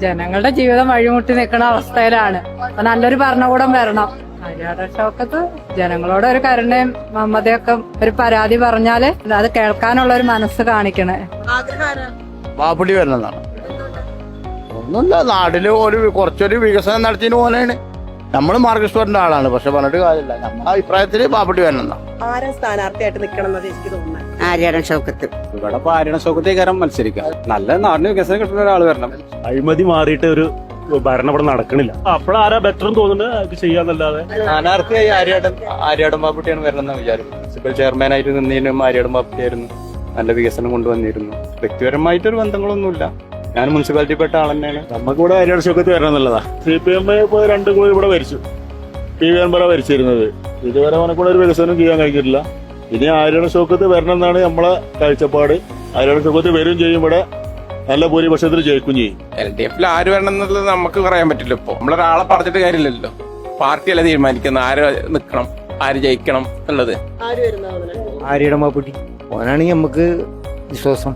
ജനങ്ങളുടെ ജീവിതം വഴിമുട്ടി നിൽക്കുന്ന അവസ്ഥയിലാണ്. അപ്പൊ നല്ലൊരു ഭരണകൂടം വരണം. ആര്യാടൻ ഷൗക്കത്ത് ജനങ്ങളോട് ഒരു കരുണയും മമതയൊക്കെ ഒരു പരാതി പറഞ്ഞാല് അത് കേൾക്കാനുള്ള ഒരു മനസ്സ് കാണിക്കണേ. ബാപ്പുട്ടി വരണമെന്നാണ്. ഒന്നുമില്ല, നാട്ടില് കുറച്ചൊരു വികസനം നടത്തിയതിന് പോലെയാണ്. നമ്മള് മാർക്സിസ്റ്റിന്റെ ആളാണ്, പക്ഷെ പറഞ്ഞിട്ട് കാര്യമില്ല. നമ്മുടെ അഭിപ്രായത്തില് ബാപ്പുട്ടി വരണമെന്നാണ്. ആരാ സ്ഥാനാർത്ഥിയായിട്ട് നിൽക്കണം എനിക്ക് തോന്നുന്നത്? ആര്യാടൻ ഷൗക്കത്ത്. ഇവിടെ ആര്യാടൻ ഷൗക്കത്തേക്കാരം മത്സരിക്കാം. നല്ല നാടിന് വികസനം കിട്ടുന്ന ഒരാൾ വരണം. അഴിമതി മാറിയിട്ട് ഒരു ഭരണം ഇവിടെ നടക്കണില്ല. അപ്പോഴാരാ ബെറ്റർ തോന്നുന്നത് അത് ചെയ്യാന്നല്ലാതെ. സ്ഥാനാർത്ഥിയായി ആര്യാടൻ ബാപ്പുട്ടിയാണ് വരണമെന്ന് വിചാരിക്കും. മുനിസിപ്പൽ ചെയർമാനായിട്ട് നിന്നതിനും ആര്യാടൻ ബാപ്പുട്ടിയായിരുന്നു. നല്ല വികസനം കൊണ്ടുവന്നിരുന്നു. വ്യക്തിപരമായിട്ടൊരു ബന്ധങ്ങളൊന്നുമില്ല. ഞാൻ മുനിസിപ്പാലിറ്റിപ്പെട്ട ആൾ തന്നെയാണ്. നമുക്കിവിടെ ആര്യാടൻ ഷൗക്കത്ത് വരണം എന്നുള്ളതാ. CPM ഇപ്പൊ 2 കോടി ഇവിടെ ഭരിച്ചു. PV അൻവറാ ഭരിച്ചിരുന്നത്. ഇതുവരെ അവനെക്കൂടെ ഒരു വികസനം ചെയ്യാൻ കഴിഞ്ഞിട്ടില്ല. ഇനി ആര്യാടൻ ഷൗക്കത്ത് വരണം എന്നാണ് നമ്മളെ കാഴ്ചപ്പാട്. ആര്യാടൻ ഷൗക്കത്ത് വരും ചെയ്യും, ഇവിടെ നല്ല ഭൂരിപക്ഷത്തിൽ ജയിക്കും ചെയ്യും. LDF ആര് വേണം എന്നുള്ളത് നമുക്ക് പറയാൻ പറ്റില്ല. ഇപ്പൊ നമ്മളൊരാളെ പറഞ്ഞിട്ട് കാര്യമില്ലല്ലോ. പാർട്ടിയല്ല തീരുമാനിക്കുന്നത് ആര് നിൽക്കണം, ആര് ജയിക്കണം എന്നുള്ളത്. ആര് വരുന്ന ആര്യാടൻ ബാപ്പുട്ടി ഓനാണെങ്കിൽ നമുക്ക് വിശ്വാസം.